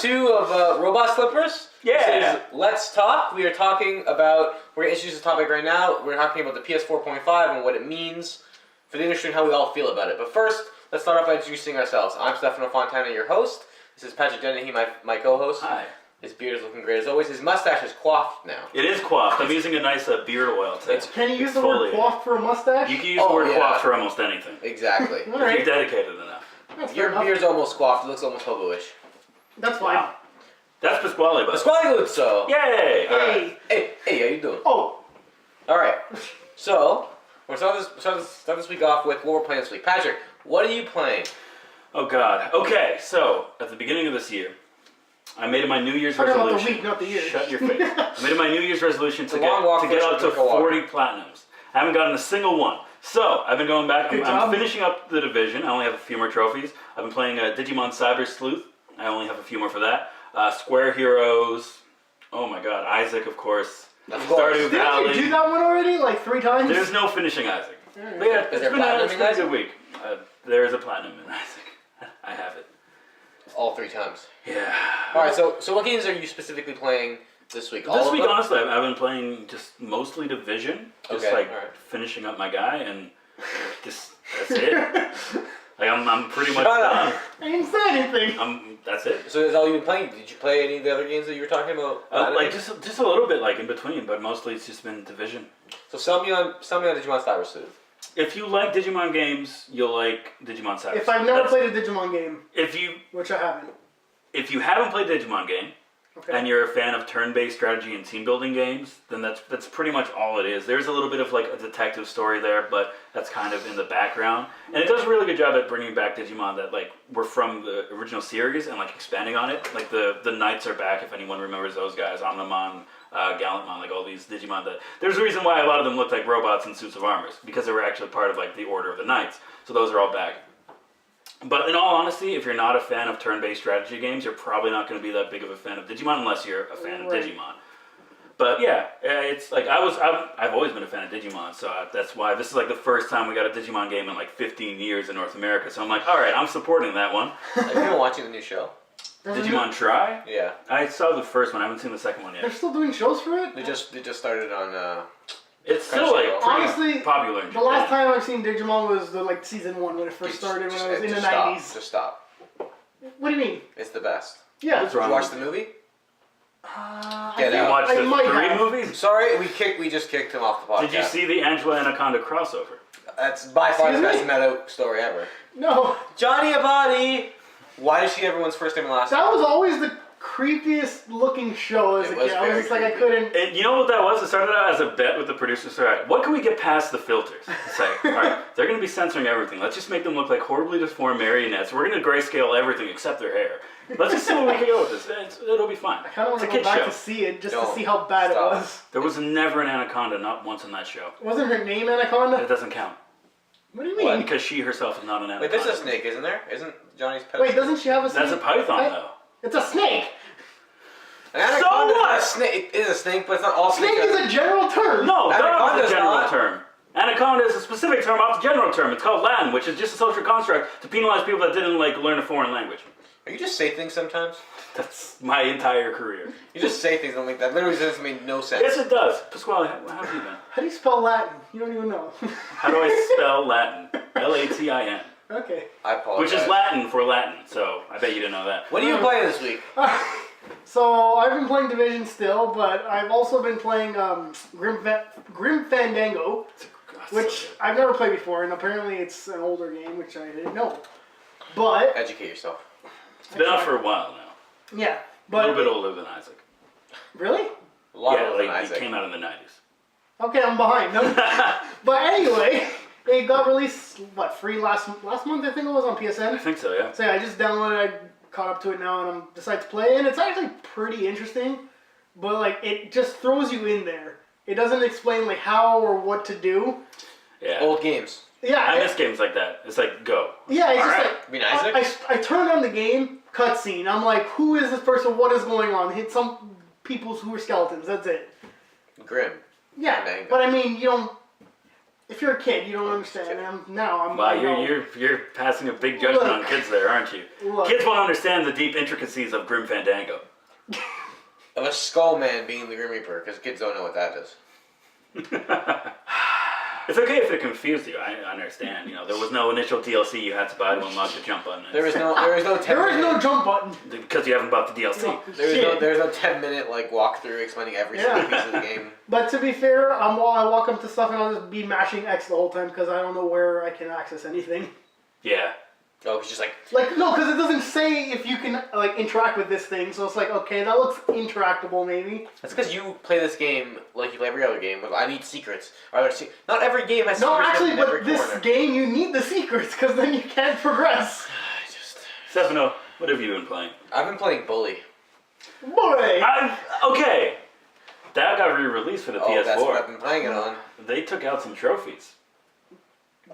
2 of Robot Slippers. Yeah. This is Let's Talk. We're going to introduce this topic right now. We're talking about the PS4.5 and what it means for the industry and how we all feel about it. But first, let's start off by introducing ourselves. I'm Stefano Fontana, your host. This is Patrick Dennehy, my co-host. Hi. His beard is looking great as always. His mustache is coiffed now. It is coiffed. I'm using a nice beard oil today. Can you use the word coiffed for a mustache? You can use the word coiffed for almost anything. Exactly. If you're dedicated enough. Your beard's almost coiffed. It looks almost hobo-ish. That's fine. Wow. That's Pasquale, but Pasquale Luzzo. Yay! Hey. Hey, how you doing? Oh. All right. So, we're start this week off with what we're playing this week. Patrick, what are you playing? Oh God. Okay, so at the beginning of this year, I made my New Year's resolution. About the week, not the year. Shut your face. I made my New Year's resolution to get up to 40 platinums. I haven't gotten a single one. So I've been going back. I'm finishing up the Division. I only have a few more trophies. I've been playing Digimon Cyber Sleuth. I only have a few more for that. Square Heroes. Oh my God, Isaac, of course. Stardew Valley. Did you do that one already? Like 3 times? There's no finishing Isaac. But yeah, it's been a good week. There is a platinum in Isaac. I have it. All 3 times. Yeah. All right. So what games are you specifically playing this week? This week, honestly, I've been playing just mostly Division, just finishing up my guy, and just that's it. Like I'm pretty much done. I didn't say anything. That's it. So that's all you've been playing? Did you play any of the other games that you were talking about? Like just a little bit, like in between, but mostly it's just been Division. So sell me on Digimon Cyber Sleuth. If you like Digimon games, you'll like Digimon Cyber. If I've never played a Digimon game, which I haven't. If you haven't played a Digimon game, and you're a fan of turn-based strategy and team-building games, then that's pretty much all it is. There's a little bit of like a detective story there, but that's kind of in the background. And it does a really good job at bringing back Digimon that like were from the original series and like expanding on it. Like the Knights are back, if anyone remembers those guys, Omnimon, Gallantmon, like all these Digimon that... There's a reason why a lot of them look like robots in suits of armor, because they were actually part of like the Order of the Knights. So those are all back. But in all honesty, if you're not a fan of turn-based strategy games, you're probably not going to be that big of a fan of Digimon unless you're a fan of Digimon. But yeah, it's like I've always been a fan of Digimon, so that's why this is like the first time we got a Digimon game in like 15 years in North America. So I'm like, all right, I'm supporting that one. Have you been watching the new show? Digimon Try? Yeah. I saw the first one. I haven't seen the second one yet. They're still doing shows for it? They just started on. It's still like honestly popular in Japan. The last time I've seen Digimon was like season 1 when it first started when I was in the 90s. Just stop. What do you mean? It's the best. Yeah. What's wrong? Did you watch the movie? Did you watch the 3 movies? Sorry, we just kicked him off the podcast. Did you see the Angela Anaconda crossover? That's by far the best meta story ever. No. Johnny Abadi! Why is she everyone's first name and last name? That was always the creepiest looking show as a kid. I was just like, I couldn't... And you know what that was? It started out as a bet with the producers. All right, what can we get past the filters? It's like, all right, they're going to be censoring everything. Let's just make them look like horribly deformed marionettes. We're going to grayscale everything except their hair. Let's just see what we can go with this. It'll be fine. I kind of want to go back to see it just to see how bad it was. There was never an anaconda, not once in that show. Wasn't her name Anaconda? It doesn't count. What do you mean? Well, because she herself is not an anaconda. Wait, there's a snake, isn't there? Isn't Johnny's pet? Wait, doesn't she have a snake? That's a python, though. It's a snake! An anaconda so what? It is a snake, but it's not all snakes. Snake is a general term! No, not a general not. term. Anaconda is a specific term off the general term. It's called Latin, which is just a social construct to penalize people that didn't like learn a foreign language. Are you just say things sometimes? That's my entire career. You just say things that that literally doesn't make no sense. Yes, it does. Pasquale, how have you been? How do you spell Latin? You don't even know. How do I spell Latin? Latin. Okay. I apologize. Which is Latin for Latin, so I bet you didn't know that. What are you playing this week? So, I've been playing Division still, but I've also been playing Grim Fandango, which I've never played before, and apparently it's an older game, which I didn't know. But... Educate yourself. It's been out for a while now. Yeah, but... A little bit older than Isaac. Really? A lot older than like Isaac. It came out in the 90s. Okay, I'm behind. But anyway, it got released, free last month, I think it was, on PSN? I think so, yeah. So yeah, I just downloaded it, I caught up to it now, and I'm decided to play, and it's actually pretty interesting, but like, it just throws you in there. It doesn't explain like how or what to do. Yeah. Old games. Yeah. I miss games like that. It's like, go. Yeah, it's All just right. like... I mean, Isaac? I turned on the game, cutscene, I'm like, who is this person, what is going on? Hit some people who are skeletons, that's it. Grim. Yeah, Fandango. but I mean, you don't... If you're a kid, you don't understand. I'm Wow, you're passing a big judgment on kids there, aren't you? Kids won't understand the deep intricacies of Grim Fandango. Of a skull man being the Grim Reaper, because kids don't know what that is. It's okay if it confused you. I understand. There was no initial DLC you had to buy to unlock the jump button. There is no 10 jump button because you haven't bought the DLC. No, there's no 10-minute walkthrough explaining every single piece of the game. But to be fair, I walk up to stuff and I'll just be mashing X the whole time because I don't know where I can access anything. Yeah. Oh, it's just no, because it doesn't say if you can interact with this thing. So it's like, okay, that looks interactable, maybe. That's because you play this game like you play every other game. With I need secrets. Not every game has secrets. No, actually, in but every this corner. game you need the secrets because then you can't progress. Stefano, what have you been playing? I've been playing Bully. Boy. Okay. That got re-released for the PS4. That's what I've been playing it on. They took out some trophies.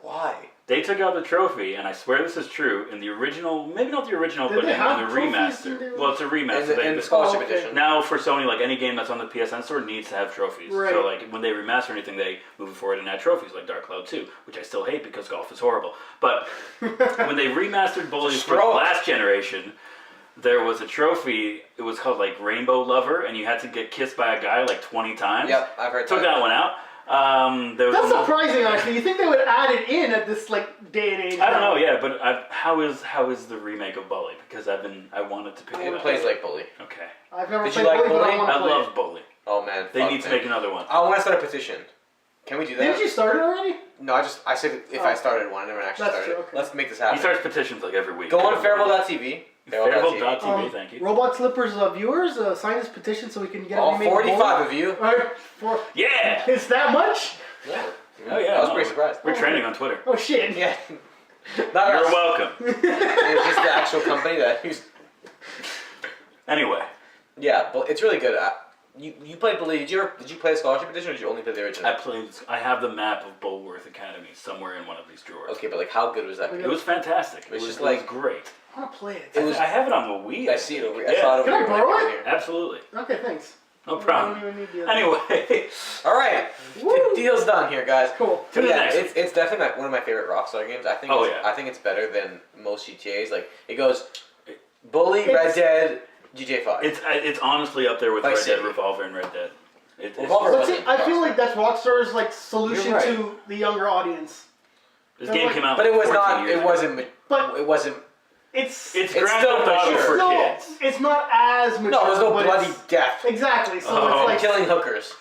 Why? They took out the trophy, and I swear this is true, in the original, maybe not the original, but in the remaster. Well, it's a remaster. In the Scholarship Edition. Now, for Sony, any game that's on the PSN store needs to have trophies. Right. So, when they remaster anything, they move forward and add trophies, like Dark Cloud 2, which I still hate because golf is horrible. But when they remastered Bully for the last generation, there was a trophy, it was called, Rainbow Lover, and you had to get kissed by a guy, 20 times. Yep, I've heard that. Took that one out. That's surprising, actually. You think they would add it in at this day and age? I don't know, yeah, but how is the remake of Bully? Because I wanted to pick it up. It plays like Bully. Okay. I've never Did played you like Bully, but Bully? I want to I play love Bully. Oh man, They need to make another one. I want to start a petition. Can we do that? Didn't you start it already? No, I said if I started one, I never actually That's started. true, okay. Let's make this He happen. starts petitions every week. Go on Faribault.tv. Faribault.tv, thank you. Robot Slippers viewers, sign this petition so we can get All a remake 45 of you. Yeah! Is that much? Yeah. Oh yeah. I was pretty surprised. We're trending on Twitter. Oh shit. Yeah. You're welcome. It's just the actual company that used. Anyway. Yeah, but it's really good. You played Bully. Did you play the Scholarship Edition, or did you only play the original? I have the map of Bulworth Academy somewhere in one of these drawers. Okay, but how good was that? It was fantastic. It was great. I want to play it. I have it on the Wii. I see it over. I saw it over. Can I borrow it? Absolutely. Okay, thanks. No problem. I don't even need the other. Anyway. All right. Deal's done here, guys. Cool. To the next. It's definitely one of my favorite Rockstar games. I think. I think it's better than most GTA's. It goes Bully, Red Dead, GTA 5. It's honestly up there with Red Dead Revolver and Red Dead. But see, I feel like that's Rockstar's solution to the younger audience. This game came out. But it was 14 not. years It ago. wasn't. But it wasn't. It's Grand Theft Auto for kids. It's not as mature. No, there's no bloody death. Exactly. So it's killing hookers.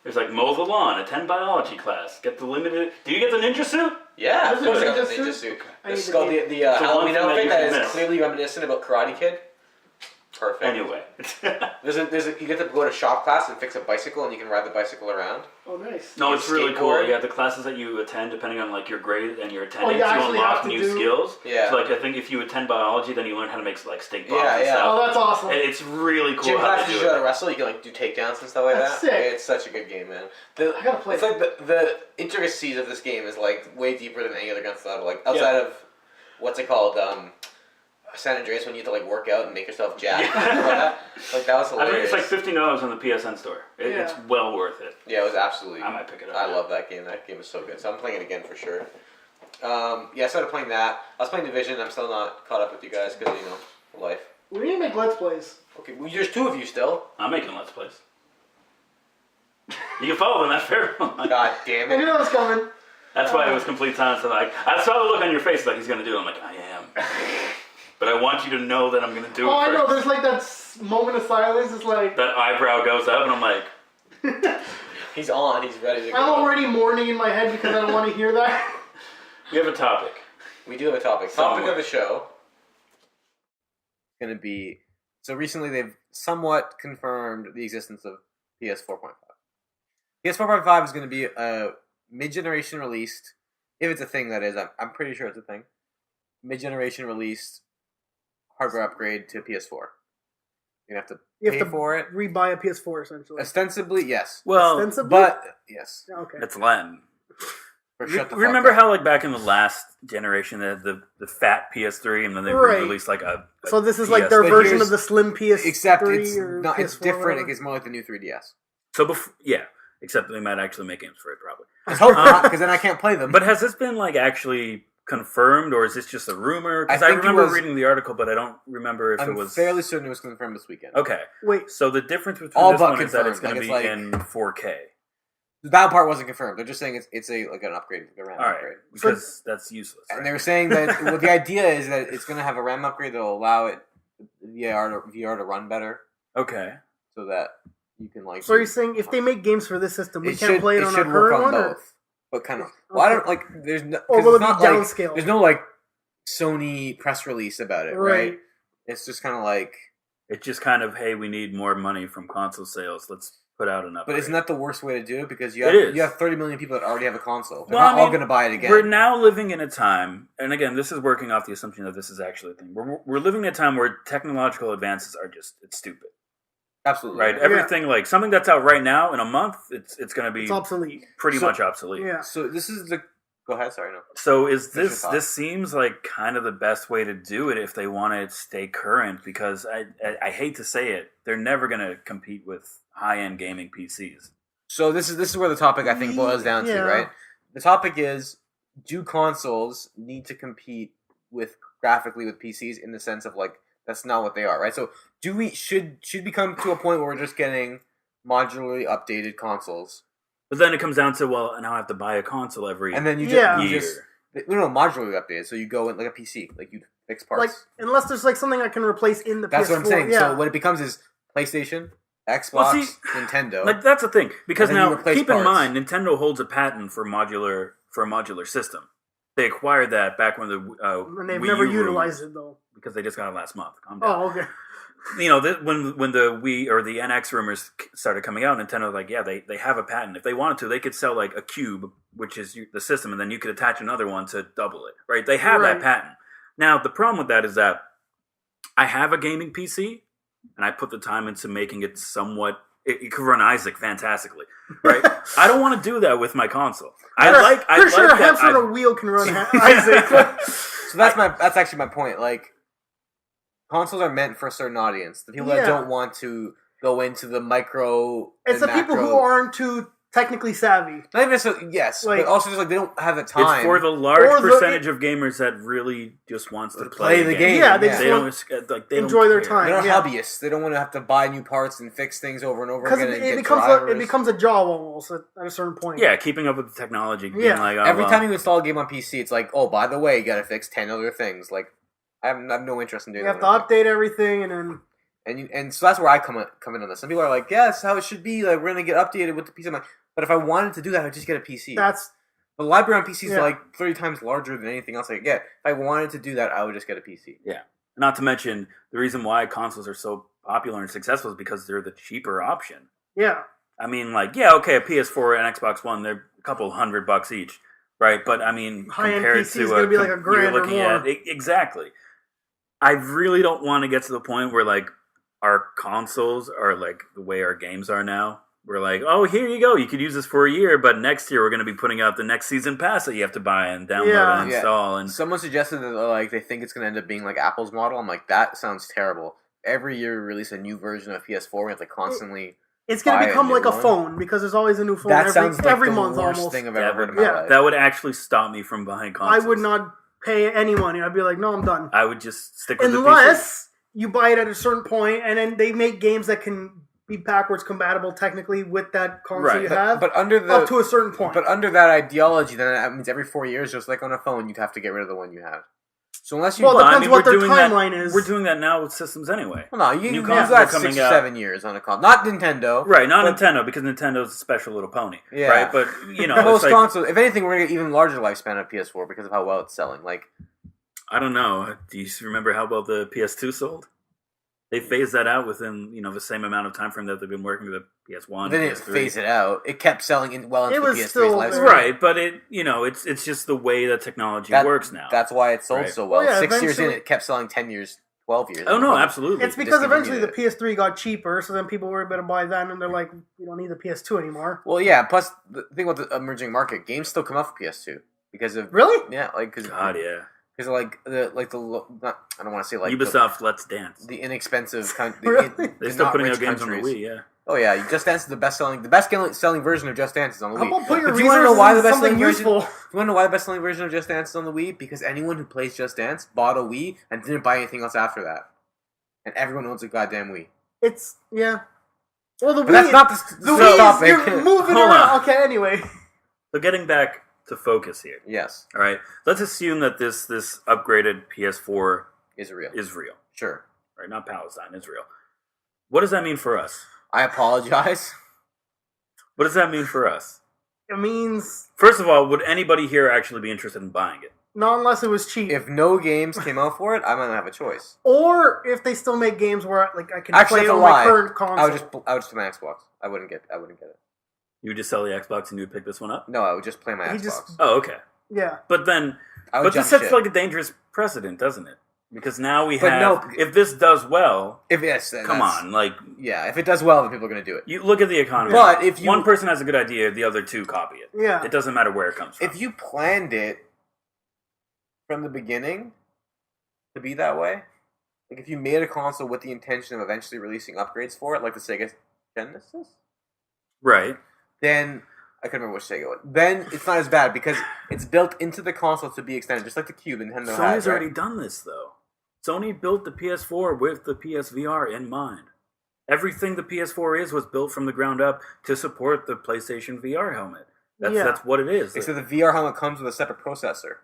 There's mow the lawn, attend biology class, get the limited. Do you get the ninja suit? Yeah, of There's course a I got ninja the ninja suit? suit. The Halloween one thing outfit that that you is missed. clearly reminiscent about Karate Kid. Perfect. Anyway. You get to go to shop class and fix a bicycle, and you can ride the bicycle around. Oh, nice. No, it's really cool. Skateboard. Yeah, the classes that you attend, depending on your grade and your attendance, you you actually unlock have to new do- skills. Yeah. So I think if you attend biology, then you learn how to make steak bombs Yeah, and yeah. stuff. Oh, that's awesome. And it's really cool Gym how classes they you do gotta it. wrestle. You can do takedowns and stuff like That's that. sick. It's such a good game, man. I gotta play It's the intricacies of this game is way deeper than any other Grand Theft Auto. Outside of what's it called? San Andreas, when you have to work out and make yourself jacked. That was hilarious. I think it's $15 on the PSN store. It's well worth it. Yeah, it was absolutely. I might pick it up. I love that game. That game is so good. So I'm playing it again for sure. I started playing that. I was playing Division. I'm still not caught up with you guys because life. We need to make Let's Plays. Okay, well, there's two of you still. I'm making Let's Plays. You can follow them at Fairfield. God damn I knew it. that was coming. That's why it was complete silence. I saw the look on your face he's going to do it. I'm like, I am. But I want you to know that I'm going to do it Oh, I first. know. There's that moment of silence. It's like... That eyebrow goes up and I'm like... He's on. He's ready to go. I'm already mourning in my head because I don't want to hear that. We have a topic. We do have a topic. Somewhere. Topic of the show. Going to be... So recently they've somewhat confirmed the existence of PS4.5. PS4.5 is going to be a mid-generation released, if it's a thing that is, I'm pretty sure it's a thing, mid-generation released hardware upgrade to PS4. You're going to have to pay for it. Rebuy a PS4, essentially. Ostensibly, yes. Well, Ostensibly? But, yes. Okay. it's Latin. Or shut the fuck Remember up. how back in the last generation they had the fat PS3 and then they Right. released a So this is PS3. their But version here's- of the slim PS3 Except it's or not. PS4, It's different. whatever. It's more like the new 3DS. So Except they might actually make games for it, probably. Let's hope not, because then I can't play them. But has this been like actually confirmed, or is this just a rumor? Because I remember reading the article, but I don't remember if it was. I'm fairly certain it was confirmed this weekend. Okay. Wait. So the difference between All this but one is that it's going confirmed. to be in 4K. That part wasn't confirmed. They're just saying it's an upgrade, like a RAM All right, upgrade. because that's useless. And right? they were saying that well, the idea is that it's going to have a RAM upgrade that will allow it VR to run better, Okay. so that you can like. So you're saying if they make games for this system, we it can't should, play it it on should our work current on one? both, but kind of. Well, I don't like. There's no. Or 'cause will it it's be not like- downscaled? There's no like Sony press release about it, right? It's just kind of like. It's just kind of, hey, we need more money from console sales. Let's put out an upgrade. But isn't that the worst way to do it? Because It is. you have 30 million people that already have a console. They're Well, not I all mean, going to buy it again. We're now living in a time, and again, this is working off the assumption that this is actually a thing. We're living in a time where technological advances are it's stupid. Absolutely. Right? Yeah. Everything, like, something that's out right now in a month, it's going to be It's obsolete. pretty much obsolete. Yeah. So this is the. Go ahead. Sorry, no. So is What's your this thought? this seems like kind of the best way to do it if they want to stay current, because I hate to say it, they're never going to compete with high-end gaming PCs. So this is where the topic I think boils down to, Yeah. right? The topic is: do consoles need to compete graphically with PCs in the sense of like that's not what they are, right? So should we come to a point where we're just getting modularly updated consoles, But then it comes down to, well, now I have to buy a console every and then you Yeah. just, you year. just we don't know modularly updated, so you go in like a PC, like you fix parts. Like unless there's like something I can replace in the That's PS4. what I'm saying. Yeah. So what it becomes is PlayStation, Xbox, Well, see, Nintendo. Like, that's the thing, because And then you now replace keep in parts. mind, Nintendo holds a patent for a modular system. They acquired that back when the and they've Wii never U utilized rumors- it though. because they just got it last month. Calm down. Oh, okay. You know, when the Wii or the NX rumors started coming out, Nintendo was like, yeah, they have a patent. If they wanted to, they could sell like a cube, which is the system, and then you could attach another one to double it, right? They have that Right. patent. Now, the problem with that is that I have a gaming PC, and I put the time into making it somewhat. It could run Isaac fantastically, right? I don't want to do that with my console. I like sure a that hamster on I- a wheel can run Isaac. So that's actually my point. Like, consoles are meant for a certain audience. The people that Yeah. don't want to go into the micro. It's the and people macro- who aren't too technically savvy. Not even necessarily, yes, Like- but also just like they don't have the time. It's for the large Or the- percentage of gamers that really just wants to Play the game. Yeah, they Yeah. just They want don't like they enjoy don't their care. time. They're not Yeah. hobbyists. They don't want to have to buy new parts and fix things over and over because again. and it get becomes drivers. it becomes a job almost at a certain point. Yeah, keeping up with the technology. Being Yeah. like, oh, Every well, time you install a game on PC, it's like, oh, by the way, you got to fix 10 other things. Like, I have no interest in doing You have that. to update everything, and then And so that's where I come in on this. Some people are like, yes, how it should be. Like, we're gonna get updated with the PC. I'm like, but if I wanted to do that, I'd just get a PC. that's The library on PC is Yeah. like 30 times larger than anything else I could get. If I wanted to do that, I would just get a PC. Not to mention the reason why consoles are so popular and successful is because they're the cheaper option. yeah. I mean, like, yeah, okay, a PS4 and Xbox One, they're a couple $100 each, right? But I mean, High-end compared PC is to gonna be like a you're grand or looking more. at exactly. I really don't want to get to the point where like our consoles are like the way our games are now. We're like, oh, here you go. You could use this for a year, but next year we're going to be putting out the next season pass that you have to buy and download Yeah. and Yeah. install. And Someone suggested that like they think it's gonna end up being like Apple's model. I'm like, that sounds terrible. Every year we release a new version of PS4. We have to constantly. It's gonna Buy a become new like a one. phone because there's always a new phone That sounds like every the month worst almost. thing I've Yeah, ever heard in my yeah. life. that would actually stop me from buying I consoles. would not pay any money. I'd be like, no, I'm done. I would just stick with the PC. Unless you buy it at a certain point, and then they make games that can be backwards compatible technically with that console Right. you have, But under the up to a certain point. But under that ideology, then that means every 4 years, just like on a phone, you'd have to get rid of the one you have. So unless you, Well, Well, I depends mean, what we're their doing that- timeline is. We're doing that now with systems anyway. well, no, you New use consoles that are coming 6 or out. 7 years on a console, not Nintendo. Right, not But- Nintendo, because Nintendo's a special little pony. Yeah. Right, but, you know, Most it's like, consoles, if anything, we're gonna get even larger lifespan of PS4 because of how well it's selling. Like, I don't know. Do you remember how well the PS2 sold? They phased that out within, you know, the same amount of time frame that they've been working with the PS1. they didn't PS3. phase it out. It kept selling well into It the was PS3's still lifespan. there. Right, but it's just the way that technology works now. That's why it sold Right. so well. Well, yeah, 6 years in, eventually- it kept selling 10 years, 12 years. Oh no, absolutely. It's because eventually the discontinued PS3 got cheaper, so then people were able to buy that, and they're like, we don't need the PS2 anymore. Well, yeah. Plus, the thing about the emerging market, games still come out for PS2 because of Really? yeah, like because God, yeah. like I don't want to say like Ubisoft, Let's Dance. the inexpensive Really? They're still putting out games on the Wii, yeah. Oh yeah, Just Dance is the best selling version of Just Dance is on the How Wii. about put your But do you want to know resources why the into best selling something version? useful? You want to know why the best selling version of Just Dance is on the Wii? Because anyone who plays Just Dance bought a Wii and didn't buy anything else after that, and everyone owns a goddamn Wii. It's Well, the But Wii. that's not the Wii topic. You're moving Hold around. on. Okay. Anyway. So getting back to focus here. Yes, All right. Let's assume that this upgraded PS4 is real. is real. Sure. Right? Not Palestine. Israel. What does that mean for us? I apologize. What does that mean for us? It means First of all, would anybody here actually be interested in buying it? not unless it was cheap, If no games came out for it, I might not have a choice. or if they still make games where I can Actually, play it that's a on my lie. current console. I would just play my Xbox. I wouldn't get it. You would just sell the Xbox and you would pick this one up? No, I would just play my He Xbox. just- Oh, okay. Yeah. But then, I would but this jump sets ship. like a dangerous precedent, doesn't it? Because now we But have, no- if this does well, If yes, then come that's- on, like, Yeah, if it does well, then people are going to do it. you look at the economy. But if you- one person has a good idea, the other two copy it. Yeah. It doesn't matter where it comes from. If you planned it from the beginning to be that way, like if you made a console with the intention of eventually releasing upgrades for it, like the Sega Genesis, Right. then I couldn't remember which Sega one. Then it's not as bad because it's built into the console to be extended, just like the Cube Nintendo Sony's has. already Right? done this, though. Sony built the PS4 with the PSVR in mind. Everything the PS4 is was built from the ground up to support the PlayStation VR helmet. That's what it is. Except the VR helmet comes with a separate processor.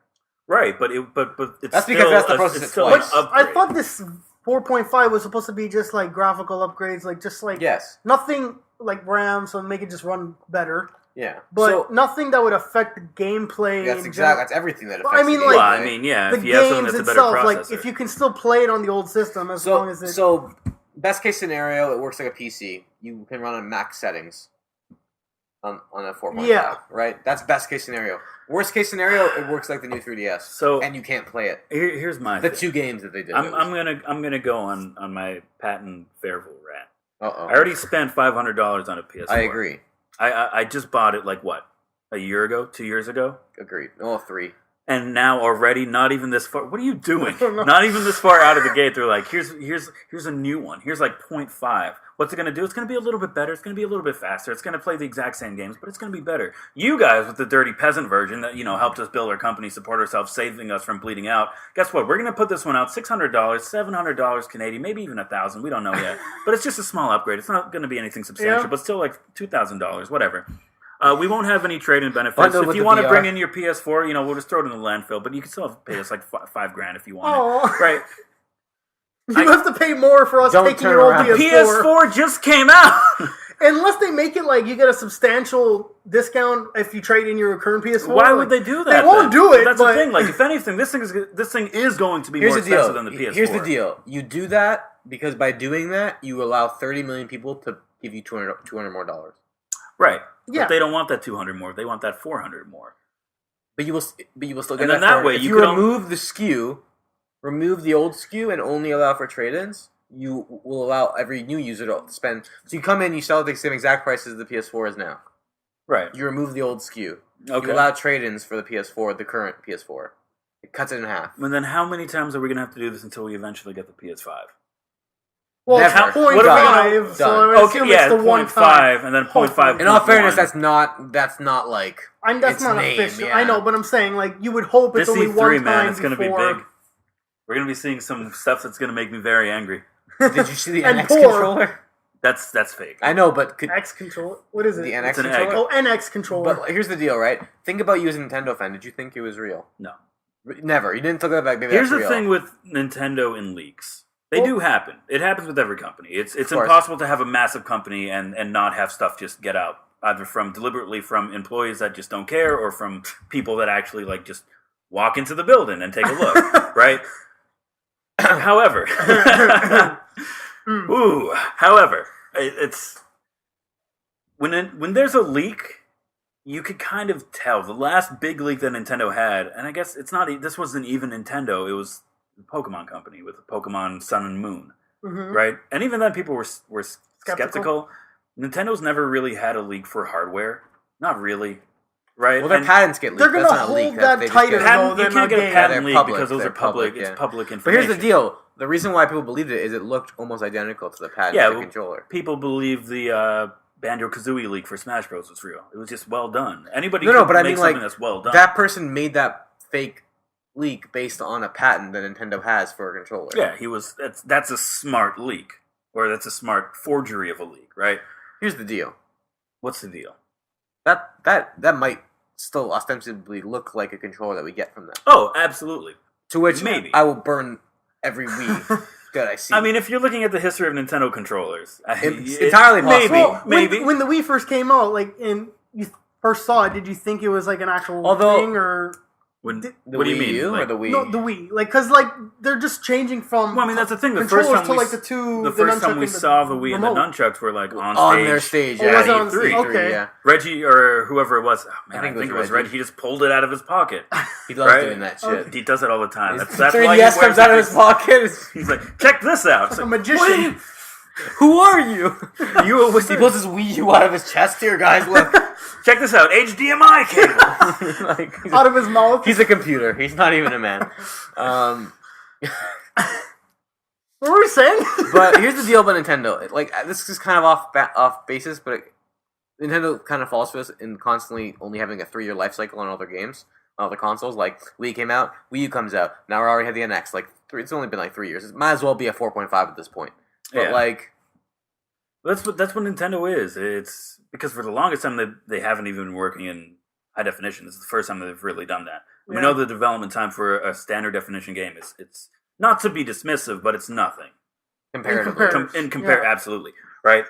Right, but it's That's still because that's the a- process it's it still twice. an upgrade. I thought this 4.5 was supposed to be just like graphical upgrades, like just like Yes. nothing like RAM, so make it just run better. Yeah. But So nothing that would affect the gameplay. that's in exactly general. that's everything that But affects I mean, the like, well, I gameplay. mean, yeah, The if you have something games that's a better itself, processor. like if you can still play it on the old system as long as it. So best case scenario, it works like a PC. You can run on max settings on a 4.5. Yeah. Right? That's best case scenario. Worst case scenario, it works like the new 3DS. So- and you can't play it. Here's my The thing. two games that they did. I'm gonna go on my patent Fairville rant. Uh-oh. I already spent $500 on a PS4. I agree. I just bought it like what, a year ago, 2 years ago, Agreed. Oh, 3. and now already not even this far. What are you doing? I don't know. Not even this far out of the gate. They're like, here's a new one. Here's like 0.5. What's it gonna do? It's gonna be a little bit better. It's gonna be a little bit faster. It's gonna play the exact same games, but it's gonna be better. You guys with the dirty peasant version that helped us build our company, support ourselves, saving us from bleeding out. Guess what? We're gonna put this one out $600, $700 Canadian, maybe even $1,000. We don't know yet. But it's just a small upgrade. It's not gonna be anything substantial, Yeah. but still like $2,000, whatever. We won't have any trade-in benefits. Bundle If with you the want to VR. bring in your PS4, we'll just throw it in the landfill. But you can still pay us like $5,000 if you want Oh. it, right? you have to pay more for us Don't taking turn your old around. PS4. PS4 just came out. Unless they make it like you get a substantial discount if you trade in your current PS4. Why like, would they do that? They won't then? do it. That's but the thing. Like, if anything, this thing is going to be Here's more the deal. expensive than the PS4. Here's the deal. You do that because by doing that, you allow 30 million people to give you $200 more dollars. Right. Yeah. But they don't want that 200 more. They want that 400 more. But you will still get And then that that way if you you could remove the SKU, remove the old SKU, and only allow for trade-ins. You will allow every new user to spend. So you come in, you sell at the same exact price as the PS4 is now. Right. You remove the old SKU. Okay. You allow trade-ins for the PS4, the current PS4. It cuts it in half. And then how many times are we going to have to do this until we eventually get the PS5? well, it's Never. point What are we five, gonna- so done. I assume it's the one time. 0.5 and then 0.5. In all fairness, 0.1. that's not like That's its not name, official. yeah. I know, but I'm saying like you would hope it's This only one E3, time man, it's going to be before. big. We're going to be seeing some stuff that's going to make me very angry. Did you see the And NX poor. controller? That's fake. I know, but could, X controller. What is it? the NX It's an egg. controller. Oh, NX controller. But here's the deal, right? Think about you as a Nintendo fan. Did you think it was real? No. Never. You didn't think that back. Maybe Here's that's the real. thing with Nintendo and leaks. They do happen. It happens with every company. It's course. impossible to have a massive company and not have stuff just get out, either deliberately from employees that just don't care or from people that actually like just walk into the building and take a look, right? However, it's when there's a leak, you could kind of tell. The last big leak that Nintendo had, and I guess it's not. This wasn't even Nintendo. It was the Pokemon Company with the Pokemon Sun and Moon, Mhm. right? And even then, people were skeptical. Nintendo's never really had a leak for hardware. Not really. right? Well, their patents get leaked. They're gonna That's not a hold leak. that They just tighter, get- though, You than can't get a game. patent They're leak public, because those they're are public. public, It's yeah. public But information. here's the deal. The reason why people believed it is it looked almost identical to the patent Yeah, of the well, controller. people believe the Banjo-Kazooie leak for Smash Bros. Was real. It was just well done. Anybody No, can but I make mean, something like, that's well done. that person made that fake leak based on a patent that Nintendo has for a controller. Yeah, he was. That's a smart leak, or that's a smart forgery of a leak, right? Here's the deal. What's the deal? That might still ostensibly look like a controller that we get from them. Oh, absolutely. To which Maybe. I will burn every Wii that I see. I mean, if you're looking at the history of Nintendo controllers, It's entirely possible. Well, maybe. when the Wii first came out, like, and you first saw it, did you think it was like an actual thing, or When, the what do you Wii mean? U or Like, the Wii? no, the Wii? Like, because like they're just changing from. well, I mean, that's the thing. The first controllers time to we, like the two. the first time we nunchuck and saw the Wii and the remote. nunchucks were like on their stage, Oh, yeah. was it on E3. E3? Okay. Yeah. Reggie or whoever it was, oh, man, I think it was Reggie. Reggie. He just pulled it out of his pocket. He loves Right? doing that shit. He does it all the time. His That's why he 3DS wears comes out of his his pocket. He's like, check this out. It's A like, magician. Who are you? you a He wizard? pulls his Wii U out of his chest here, guys. Look. Check this out. HDMI cable. Like, Out of his mouth. he's a computer. He's not even a man. What were we saying? But here's the deal about Nintendo. Like, this is kind of off basis, but Nintendo kind of falls for this in constantly only having a 3-year life cycle on all their games, on all the consoles. Like, Wii came out, Wii U comes out. Now we already had the NX. Like, it's only been like 3 years. It might as well be a 4.5 at this point. But Yeah. like, That's what Nintendo is. It's because for the longest time they haven't even been working in high definition. This is the first time they've really done that. We Yeah. know the development time for a standard definition game is it's not to be dismissive, but it's nothing. comparatively. Compare Yeah. absolutely right.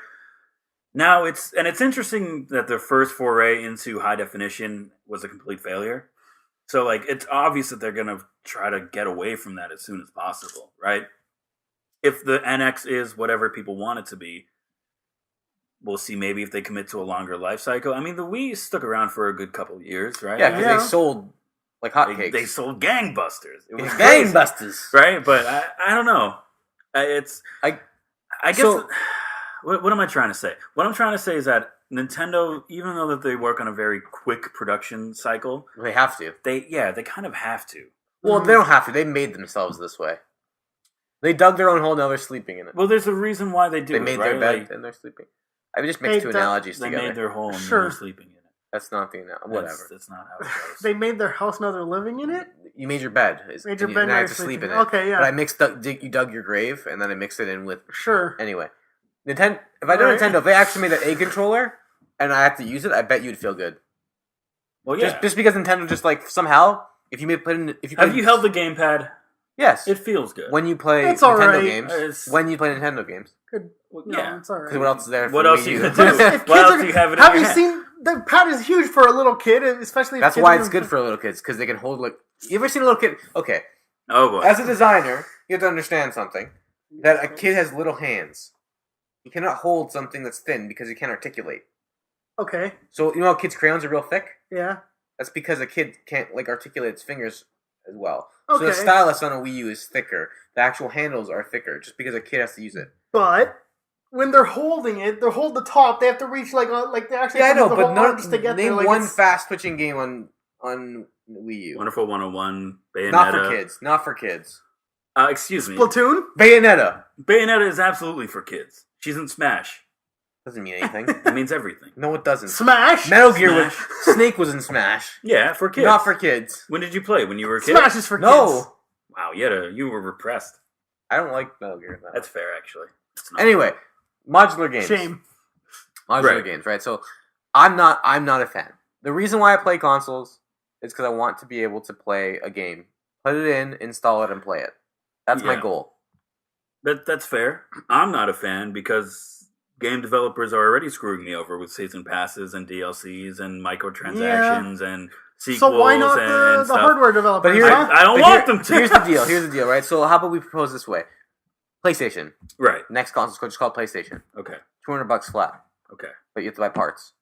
Now it's interesting that the first foray into high definition was a complete failure. So like it's obvious that they're gonna try to get away from that as soon as possible, right? If the NX is whatever people want it to be, we'll see maybe if they commit to a longer life cycle. I mean, the Wii stuck around for a good couple of years, right? Yeah, because Yeah. they sold like hotcakes. They sold gangbusters. It was It's crazy, gangbusters. right? But I don't know. I guess. So- What am I trying to say? What I'm trying to say is that Nintendo, even though that they work on a very quick production cycle, They have to. they kind of have to. Well, they don't have to. They made themselves this way. They dug their own hole, now they're sleeping in it. Well, there's a reason why they do They it, made right? their bed Like, and they're sleeping. I just mixed two They analogies they together. made their hole and Sure. they're sleeping in it. That's not the analogy. Whatever. That's not how it goes. They made their house, now they're living in it. You made your bed. Made your and bed, and now I you're have to sleep in sleeping. it. Okay, yeah. But I mixed you dug your grave, and then I mixed it in with... Sure. Anyway. Nintendo. If I done Right. Nintendo, if they actually made that A controller, and I have to use it, I bet you'd feel good. Well, yeah. Just because Nintendo just like, somehow, if you Have you held the gamepad? Yes. It feels good. When you play It's Nintendo alright. games. It's- When you play Nintendo games. Good. Well, No, yeah. it's alright. Because what else is there for What else Wii you U? can do? If What else kids do are- you have in Have your you hand? seen the pad is huge for a little kid, especially if That's kids why are- it's good for little kids, because they can hold like... You ever seen a little kid... Okay. Oh boy. As a designer, you have to understand something. That a kid has little hands. He cannot hold something that's thin because he can't articulate. Okay. So, you know how kids' crayons are real thick? Yeah. That's because a kid can't like articulate its fingers as well. So the Okay. stylus on a Wii U is thicker. The actual handles are thicker, just because a kid has to use it. But when they're holding it, they hold the top. They have to reach like they actually. Yeah, I have to know, use the but whole arms to get name there. Like, one it's- fast twitching game on Wii U. Wonderful 101, Bayonetta. Not for kids. Not for kids. Excuse me. Splatoon. Bayonetta Bayonetta is absolutely for kids. She's in Smash. doesn't mean anything. It means everything. No, it doesn't. Smash. Metal Gear was Smash. Snake was in Smash. Yeah, for kids. Not for kids. When did you play? When you were a kid? Smash is for kids. No, Wow, you were repressed. I don't like Metal Gear. No. That's fair, actually. It's not. Anyway, modular games. Shame. Modular Right. games, right? So I'm not a fan. The reason why I play consoles is because I want to be able to play a game, put it in, install it, and play it. That's my Yeah. goal. That's fair. I'm not a fan because game developers are already screwing me over with season passes and DLCs and microtransactions and sequels So why not and the stuff. hardware developers? But here- huh? I don't But want them to. Here's the deal. Here's the deal, right? So how about we propose this way? PlayStation. Right. Next console is just called PlayStation. Okay. $200 flat, Okay. but you have to buy parts.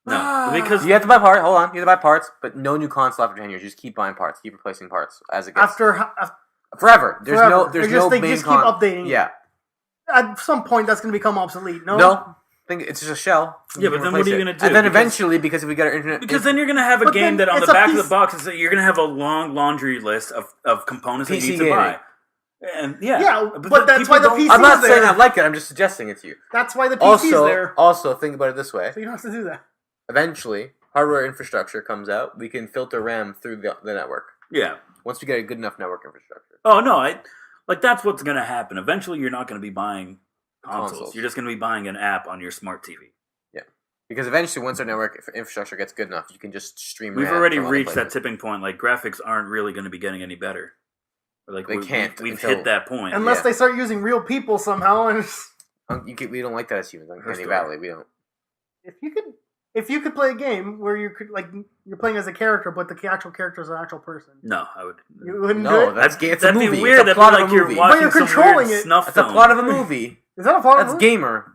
No, because You have to buy parts. Hold on, you have to buy parts, but no new console after 10 years. You just keep buying parts, keep replacing parts as it gets After forever. There's forever. no. There's They just- no they main just keep updating it. Yeah. at some point that's going to become obsolete. No. No. think it's just a shell. Yeah, but then what are you going to do? And then eventually, because if we get our internet... Because then you're going to have a game that on the back of the box is that you're going to have a long laundry list of components that you need to buy. And but that's why the PC is there. I'm not saying I like it, I'm just suggesting it to you. That's why the PC is there. Also, think about it this way. So you don't have to do that. Eventually, hardware infrastructure comes out, we can filter RAM through the network. Yeah. Once we get a good enough network infrastructure. Oh, no, that's what's going to happen. Eventually, you're not going to be buying consoles. You're just going to be buying an app on your smart TV. Yeah. Because eventually, once our network infrastructure gets good enough, you can just stream We've RAM already reached that tipping point. Like, graphics aren't really going to be getting any better. Like they can't. We've hit that point. Unless they start using real people somehow. And we don't like that as humans. Uncanny Valley, we don't. If you could play a game where you could you're playing as a character, but the actual character is an actual person. No, I would. You wouldn't do No, it? it's a movie. That'd be weird. It's a plot of a like you're movie. watching But you're some controlling weird it. snuff It's film. a plot of a movie. Is that a plot? That's Gamer.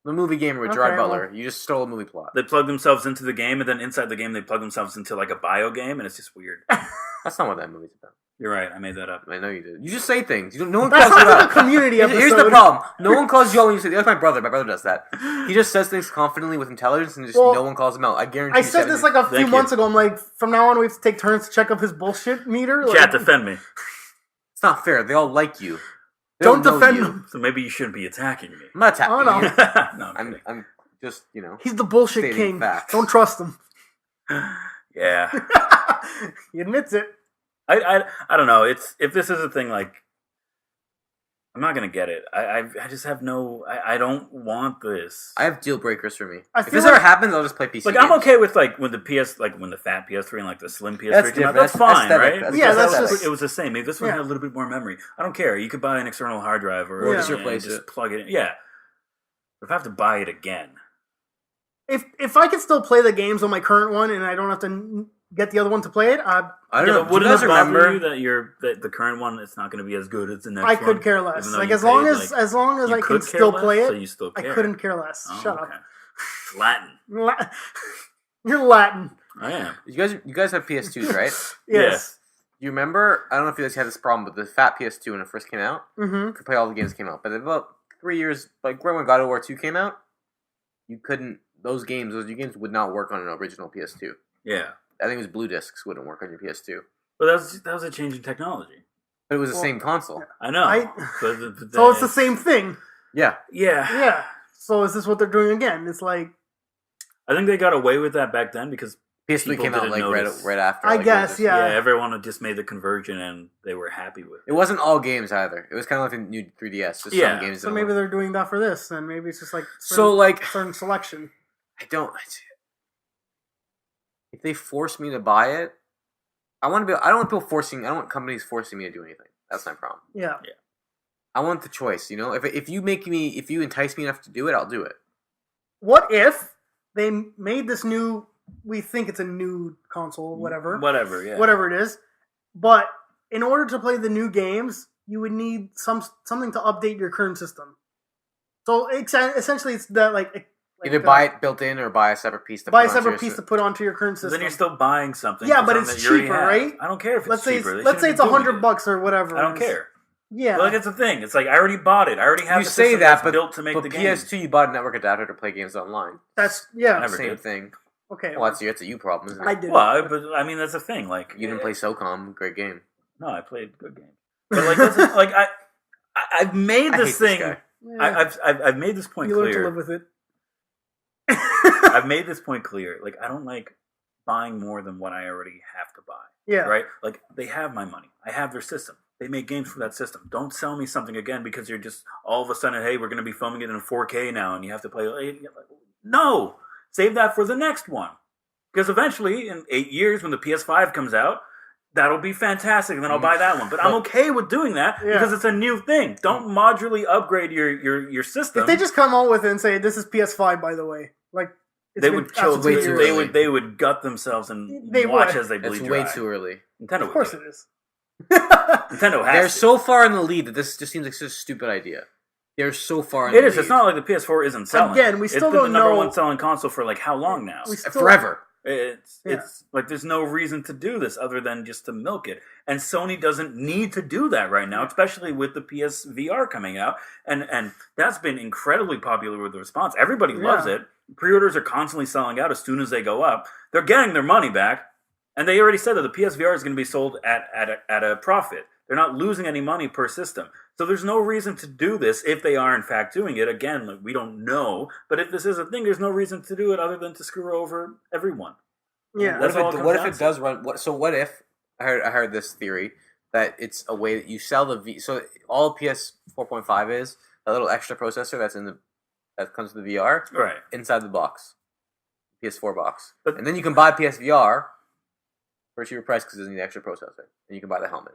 The movie Gamer with Gerard Butler. You just stole a movie plot. They plug themselves into the game, and then inside the game, they plug themselves into like a bio game, and it's just weird. That's not what that movie's about. You're right. I made that up. I know you did. You just say things. No one That calls you sounds like out. a community episode. Here's the problem. No one calls you out when you say, that's my brother. My brother does that. He just says things confidently with intelligence and just no one calls him out. I guarantee I said this like a few months ago. I'm like, from now on we have to take turns to check up his bullshit meter. Chat, defend me. It's not fair. They all like you. They Don't know defend you. him. So maybe you shouldn't be attacking me. I'm not attacking Oh, no. you. No, I'm just, He's the bullshit stating king. facts. Don't trust him. Yeah. He admits it. I don't know. If this is a thing, like, I'm not gonna get it. I just have no. I don't want this. I have deal breakers for me. I If feel this like- ever happens, I'll just play PC. Like, I'm okay with like when the fat PS3 and like the slim PS3 That's came out. different. That's That's fine, aesthetic. right? That's Yeah, that's aesthetic. just- It was the same. Maybe this one had a little bit more memory. I don't care. You could buy an external hard drive or just replace just it. plug it in. Yeah. But if I have to buy it again, If I can still play the games on my current one and I don't have to get the other one to play it, I don't yeah, know. but Do you wouldn't guys it bother remember? you that the current one it's not going to be as good as the next I one? could care less. even though Like you as long paid, as like, as long as you I could can care still less, play it, so you still I care. couldn't care less. Oh, Shut okay. up. Latin. You're Latin. I am. You guys have PS2s, right? Yes. You remember? I don't know if you guys had this problem, but the fat PS2 when it first came out, Mm-hmm. you could play all the games that came out. But about 3 years, like right when God of War 2 came out, you couldn't. Those games would not work on an original PS2. Yeah. I think it was blue discs wouldn't work on your PS2. But that was a change in technology. But it was the same console. I know. But So it's the same thing. Yeah. Yeah. Yeah. So is this what they're doing again? It's like I think they got away with that back then because PS3 people came out didn't like notice. right after. I like, guess, it was- yeah. everyone had just made the conversion and they were happy with it. It wasn't all games either. It was kind of like the new 3DS. Just Yeah. some games. so that maybe were- they're doing that for this, and maybe it's just like So like certain selection. If they force me to buy it, I don't want people forcing. I don't want companies forcing me to do anything. That's my problem. Yeah. I want the choice. You know, if you entice me enough to do it, I'll do it. What if they made this new? We think it's a new console, whatever, Whatever, yeah. whatever it is. But in order to play the new games, you would need something to update your current system. So essentially, it's that like Either buy it built in or buy a separate piece. To buy a put onto separate your piece system. to put onto your current system. Then you're still buying something. Yeah, for but something it's that you already cheaper, have. right? I don't care if it's let's say cheaper. let's say it's $100 or whatever. I don't care. Yeah, Like it's a thing. It's like I already bought it. I already have. You the say system that, that's but built to make but the PS2, game. you bought a network adapter to play games online. that's yeah. Never Same did. thing. Okay, Well, that's a you problem, isn't it? I did. Well, but I mean that's a thing. Like You didn't play SOCOM. Great game. No, I played good games. But like that's like I've made I this hate this thing. guy. Yeah, I've made this point you learn to clear. live with it. I've made this point clear. Like I don't like buying more than what I already have to buy. Yeah, Right? Like they have my money. I have their system. They make games for that system. Don't sell me something again because you're just all of a sudden, hey, we're going to be filming it in 4K now, and you have to play. No, save that for the next one. Because eventually, in 8 years, when the PS5 comes out, that'll be fantastic, and then I'll buy that one. But I'm okay with doing that because it's a new thing. Don't modularly upgrade your system. If they just come out with it and say this is PS5, by the way, like it's they been would kill. out for 2 too years. early. They would gut themselves and They watch would. as they bleed It's dry. way too early. Nintendo, Of course would it is. Nintendo has. They're to. so far in the lead that this just seems like such a stupid idea. They're so far in It the is. lead. It's not like the PS4 isn't selling. Again, we It's still been don't the number know- one selling console for like how long now? We still- Forever. It's like there's no reason to do this other than just to milk it. And Sony doesn't need to do that right now, especially with the PSVR coming out. And that's been incredibly popular with the response. Everybody loves it. Pre-orders are constantly selling out as soon as they go up. They're getting their money back. And they already said that the PSVR is going to be sold at a profit. They're not losing any money per system. So there's no reason to do this if they are in fact doing it. Again, like, we don't know. But if this is a thing, there's no reason to do it other than to screw over everyone. Yeah. What if it does run? What if I heard this theory that it's a way that you sell so all PS4.5 is that little extra processor that comes with the VR inside the box, PS4 box, and then you can buy PSVR for a cheaper price because it doesn't need the extra processor, and you can buy the helmet.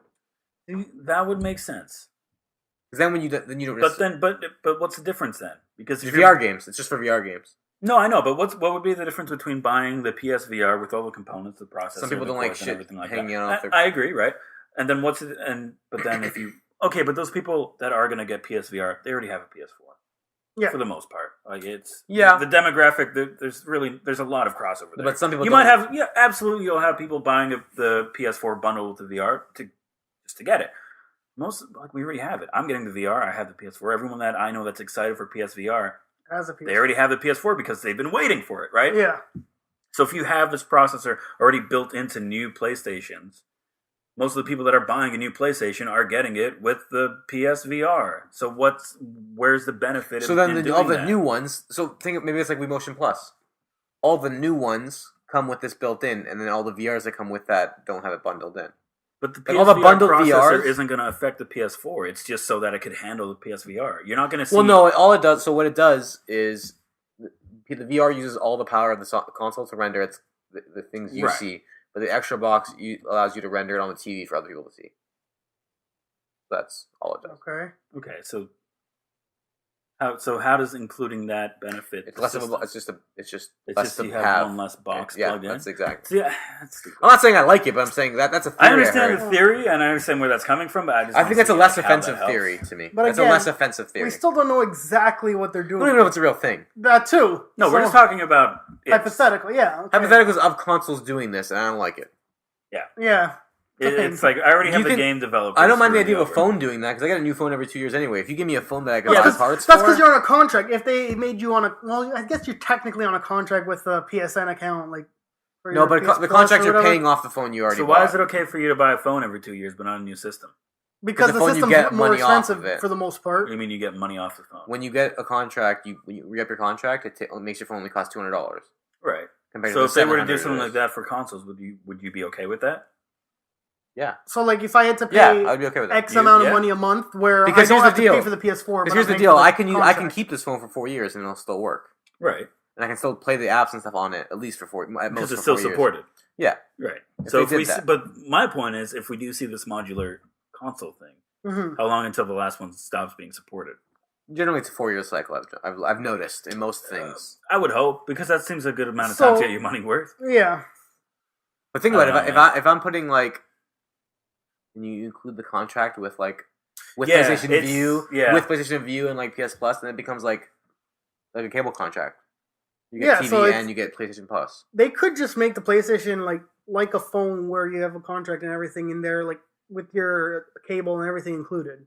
That would make sense. Because then when you don't. But what's the difference then? Because it's VR games. It's just for VR games. No, I know, but what would be the difference between buying the PSVR with all the components, the processor, some people don't like shit everything like hanging that? off their... I agree, right? And then but then if you but those people that are going to get PSVR, they already have a PS4. Yeah, for the most part, like it's the demographic. There's a lot of crossover there. But some people absolutely you'll have people buying the PS4 bundle with the VR just to get it. We already have it. I'm getting the VR. I have the PS4. Everyone that I know that's excited for PSVR. They already have the PS4 because they've been waiting for it, right? Yeah. So if you have this processor already built into new PlayStations, most of the people that are buying a new PlayStation are getting it with the PSVR. So where's the benefit? So then all the new ones. So think maybe it's like Wii Motion Plus. All the new ones come with this built in, and then all the VRs that come with that don't have it bundled in. But the PSVR processor isn't going to affect the PS4. It's just so that it could handle the PSVR. You're not going to see... Well, no, all it does... So what it does is the VR uses all the power of the console to render the things you see. But the extra box allows you to render it on the TV for other people to see. That's all it does. Okay, so how does including that benefit? It's less of a. It's just less to you have one less box yeah, plugged in. That's exactly. Yeah, I'm not saying I like it, but I'm saying that's a theory. I understand the theory, and I understand where that's coming from. But I think that's a less offensive theory to me. But that's a less offensive theory. We still don't know exactly what they're doing. We don't even know if it's a real thing. That too. No, we're just talking about hypothetically. Yeah, hypotheticals of consoles doing this, and I don't like it. Yeah. It's like I already have the game developer. I don't mind the idea of a phone doing that because I get a new phone every 2 years anyway. If you give me a phone that I can buy parts that's because you're on a contract. If they made you on I guess you're technically on a contract with a PSN account, like. No, but the contract you're paying off the phone you already. So why is it okay for you to buy a phone every 2 years but not a new system? Because the system's more expensive for the most part. What do you mean you get money off the phone? When you get a contract, when you re-up your contract, it makes your phone only cost $200. Right. So if they were to do something like that for consoles, would you be okay with that? Yeah. So, like, if I had to pay I'd be okay with that. X amount of money a month, where because I don't have to pay for the PS4. Because here's the deal: I can keep this phone for 4 years and it'll still work. Right. And I can still play the apps and stuff on it at least for 4. Because it's still supported. Yeah. Right. So but my point is, if we do see this modular console thing, how long until the last one stops being supported? Generally, it's a 4-year cycle. I've noticed in most things. I would hope because that seems a good amount of time to get your money worth. Yeah. But think about it. If I'm putting like. And you include the contract with PlayStation View, with PlayStation View and like PS Plus, then it becomes like a cable contract. You get TV and you get PlayStation Plus. They could just make the PlayStation like a phone where you have a contract and everything in there, like with your cable and everything included,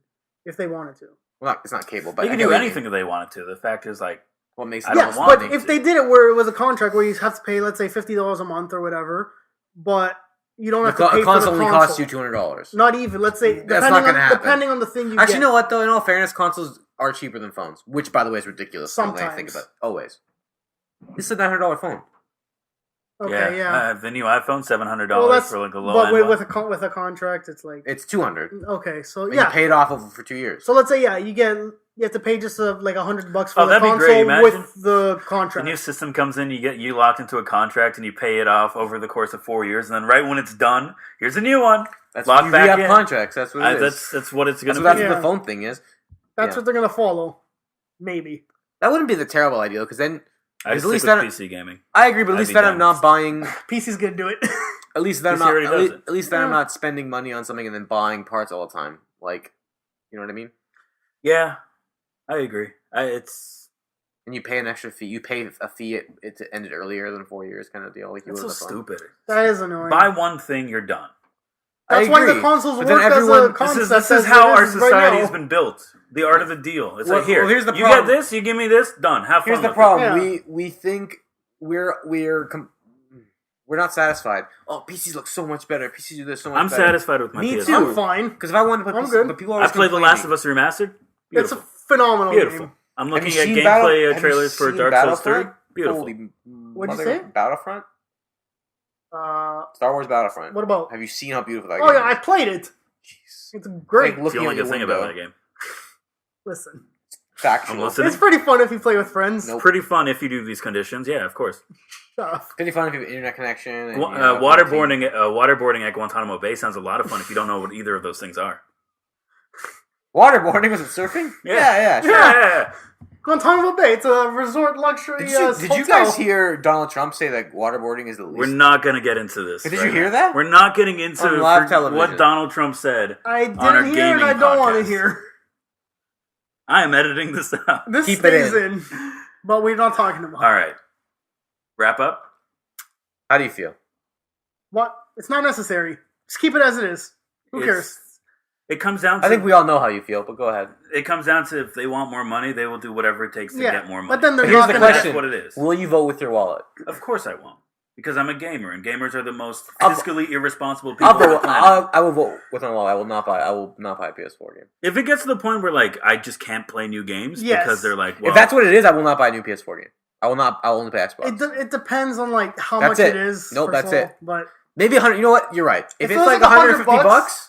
if they wanted to. Well, it's not cable, but they can do anything if they wanted to. The fact is, like, what makes but if they did it where it was a contract where you have to pay, let's say, $50 a month or whatever, but you don't have to pay for the console. Only costs you $200. Not even. Let's say depending on the thing you get. Actually, you know what though? In all fairness, consoles are cheaper than phones, which by the way is ridiculous. Sometimes. I think about it. Always. This is a $900 phone. Okay, the new iPhone $700 for like a low end. But with a contract, it's like it's $200. Okay, so you pay it off for 2 years. So let's say you have to pay just like $100 for the console with the contract. The new system comes in, you locked into a contract, and you pay it off over the course of 4 years, and then right when it's done, here's a new one. That's locked back in. Contracts. That's what it is. That's what it's going to be. That's what the phone thing is. That's what they're going to follow. Maybe that wouldn't be the terrible idea because then. At least with PC gaming. I agree, but at least then I'm not buying. PC's gonna do it. At least then I'm not spending money on something and then buying parts all the time. Like, you know what I mean? Yeah, I agree. And you pay an extra fee. You pay a fee. It ended earlier than 4 years, kind of deal. Like That's so stupid. That is annoying. Buy one thing, you're done. That's why the consoles work as a concept. This is how our society has been built. The art of the deal. It's like, here, here's the you problem. get this, you give me this, done. Have fun. Here's the problem. We think we're not satisfied. Oh, PCs look so much better. PCs do this so much better. I'm satisfied with my PS4. Me too. I'm fine. Because if I wanted to play PC, but people always I played The Last of Us Remastered. Beautiful. It's a phenomenal Beautiful. game. I'm looking at gameplay trailers for Dark Souls 3. Beautiful. What'd you say? Battlefront? Star Wars Battlefront. What about? Have you seen how beautiful that game is? Oh yeah, I played it. Jeez. It's great. It's like the only good thing about that game. Listen. Factual. It's pretty fun if you play with friends. It's pretty fun if you do these conditions. Yeah, of course. It's pretty fun if you have internet connection. And, waterboarding at Guantanamo Bay sounds a lot of fun if you don't know what either of those things are. Waterboarding? Was it surfing? Yeah, sure. Yeah. Guantanamo Bay, it's a resort luxury Did you guys hear Donald Trump say that waterboarding is the least? We're not going to get into this. Did you hear that? We're not getting into On live television. What Donald Trump said I on our didn't hear gaming and I don't want to podcast. hear. I am editing this out. This Keep stays it in. But we're not talking about it. All right. Wrap up? How do you feel? What? It's not necessary. Just keep it as it is. Who cares? It comes down to... I think we all know how you feel, but go ahead. It comes down to if they want more money, they will do whatever it takes to get more money. But then they're Here's not the going to... question. That's what it is. Will you vote with your wallet? Of course I won't. Because I'm a gamer, and gamers are the most fiscally irresponsible people I'll on the vote, planet. I will vote with my wallet. I will not buy a PS4 game. If it gets to the point where, like, I just can't play new games because they're like, well... If that's what it is, I will not buy a new PS4 game. I will only play Xbox. It depends on, like, how That's much it. it is. Nope, that's it. But Maybe 100. You know what? You're right. If If it's it was like like $150,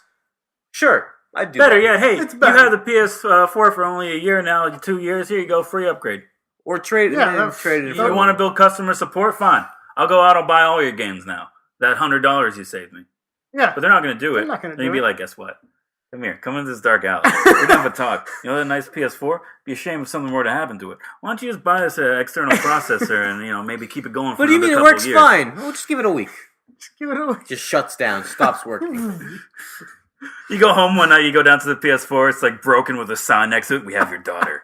sure. I'd do Better, that. yeah. Hey, It's you better. have the PS4 for only a year now, 2 years. Here you go, free upgrade. Or trade it. Yeah, Trade it. You want to build customer support? Fine. I'll go out and buy all your games now. That $100 you saved me. yeah. But they're not going to do it. They're not gonna Then you'd do be it. like, guess what? Come here. Come into this dark alley. We're going to have a talk. You know that nice PS4? Be ashamed if something were to happen to it. Why don't you just buy this external processor and, maybe keep it going for What do you mean? It another works couple years? fine. We'll just give it a week. Just give it away. Just shuts down. Stops working. You go home one night, you go down to the PS4, it's like broken with a sign next to it. We have your daughter.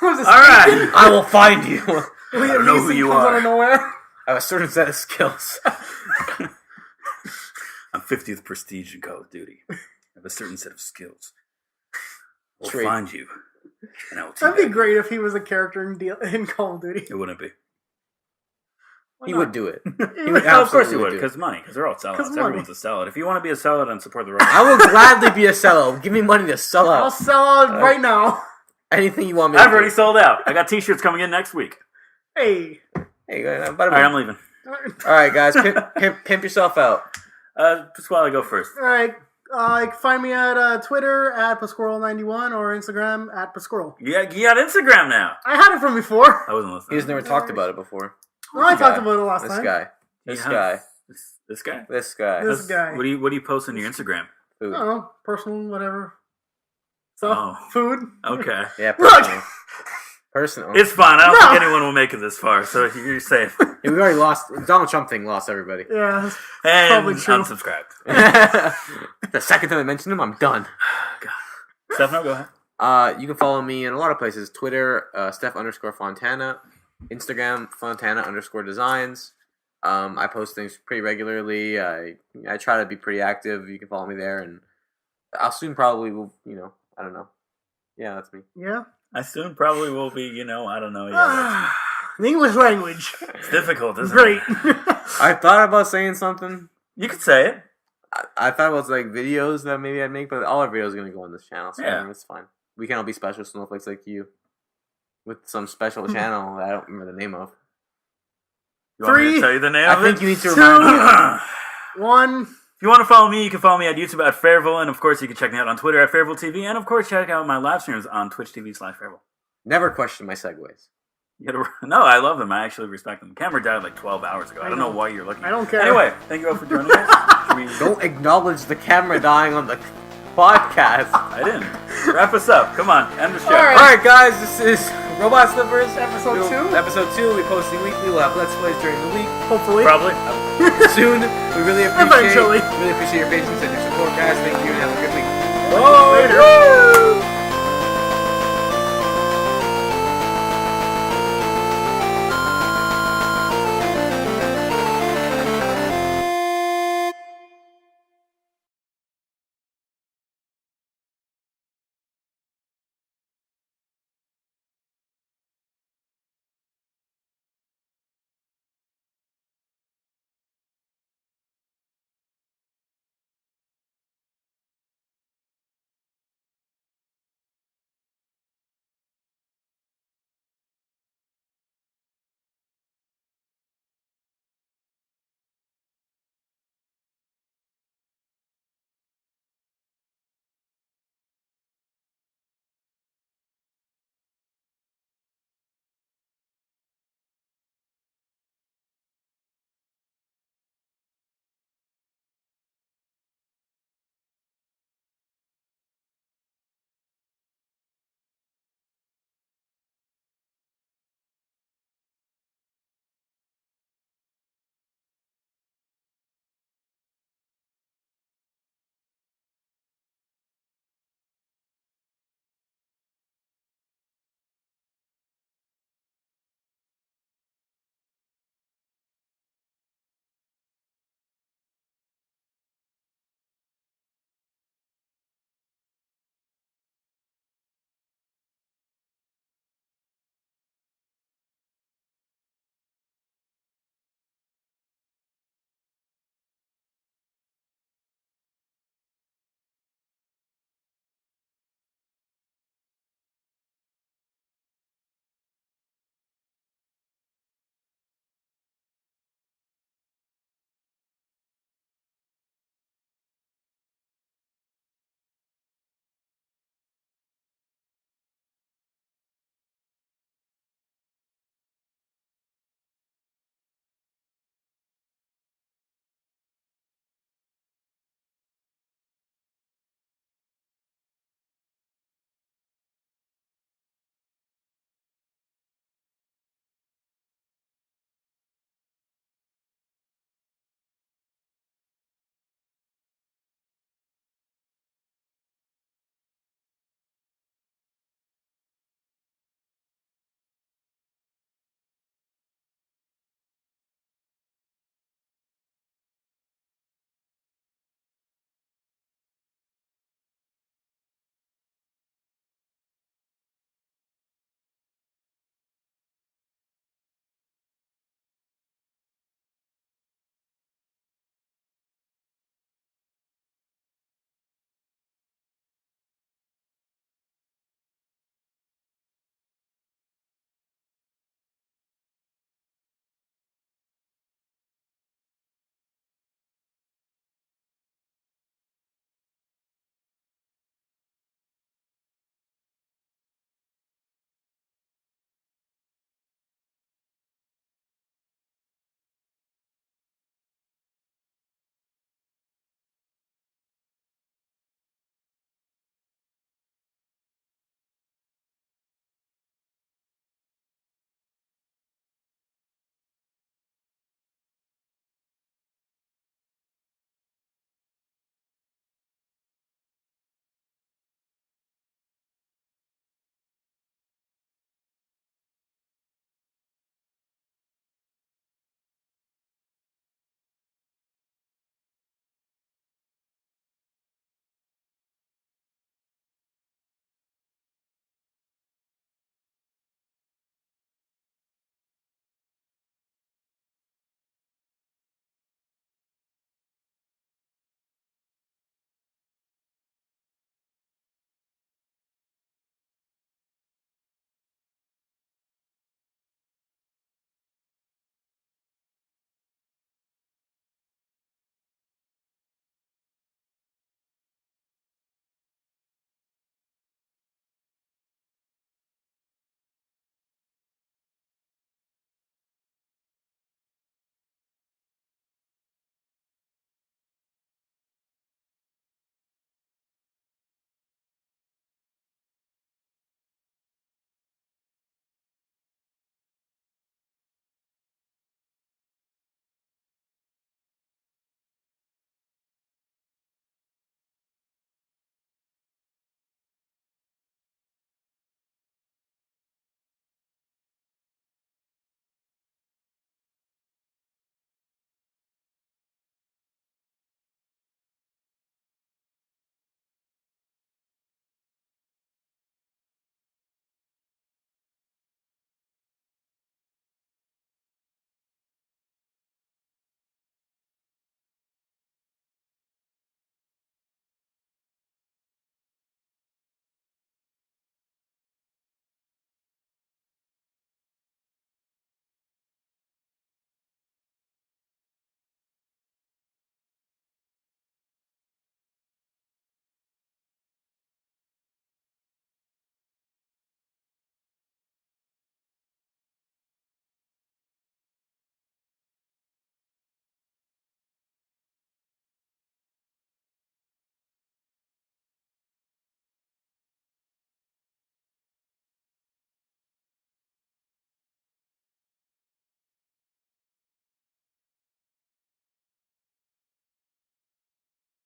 Was this All right. I will find you. I don't know who you comes out are. of nowhere. I have a certain set of skills. I'm 50th prestige in Call of Duty. I have a certain set of skills. We'll Trade. find you. And I will That'd be teabag great if he was a character in Call of Duty. you. It wouldn't be. He would do it. He would No, of course he absolutely would, do it. because money. Because they're all sellouts. 'Cause money. Everyone's a sellout. If you want to be a sellout, then support the right. I will gladly be a sellout. Give me money to sell I'll out. sell out right now. Anything you want me to I've do. already sold out. I got t-shirts coming in next week. Hey. Hey, All right, I'm leaving. All right, guys. Pimp yourself out. Pasquale, go first. All right. You can find me at Twitter at Pasquirrel91 or Instagram at Pasquirrel. Yeah, you got Instagram now. I had it from before. I wasn't listening. He's never talked about it before. Well, I This talked guy. about it last This time. guy. This Yeah. guy. This guy? This guy. This guy. What do you post on your Instagram? I Food. don't know. Personal, whatever. Stuff. Oh. Food. Okay. Yeah, Look! personal. Personal. It's fine. I don't No. think anyone will make it this far, so you're safe. Yeah, we already lost. Donald Trump thing lost everybody. Yeah. That's And Probably true. unsubscribe. The second time I mention him, I'm done. Stefano, go ahead. You can follow me in a lot of places. Twitter, Steph_Fontana. Instagram, Fontana_designs. I post things pretty regularly. I try to be pretty active. You can follow me there, and I'll soon probably will. I don't know. Yeah, that's me. yeah. I soon probably will be, I don't know. Yeah, The English language. it's difficult, isn't Great. it? I thought about saying something. You could say it. I thought about like videos that maybe I'd make, but all our videos are gonna go on this channel, so Yeah. it's fine. We can all be special snowflakes like you, with some special channel that I don't remember the name of. You want me to 3, tell you the name I of think it? you need to 2, remind me. 1. If you want to follow me, you can follow me at YouTube at Fairville, and of course you can check me out on Twitter at Fairville TV, and of course check out my live streams on Twitch TV/Fairville. Never question my segues. No, I love them. I actually respect them. The camera died like 12 hours ago. I don't know why you're looking. I don't care. Anyway, thank you all for joining us. Should we... Don't acknowledge the camera dying on the podcast. I didn't. Wrap us up. Come on, end the show. All right. Alright guys, this is Robot Slippers. Episode 2? Episode 2, we'll be posting weekly. We'll have Let's Plays during the week. Hopefully. Probably. Soon. We really Eventually. appreciate your patience and your support, guys. Thank you and have a good week. Later.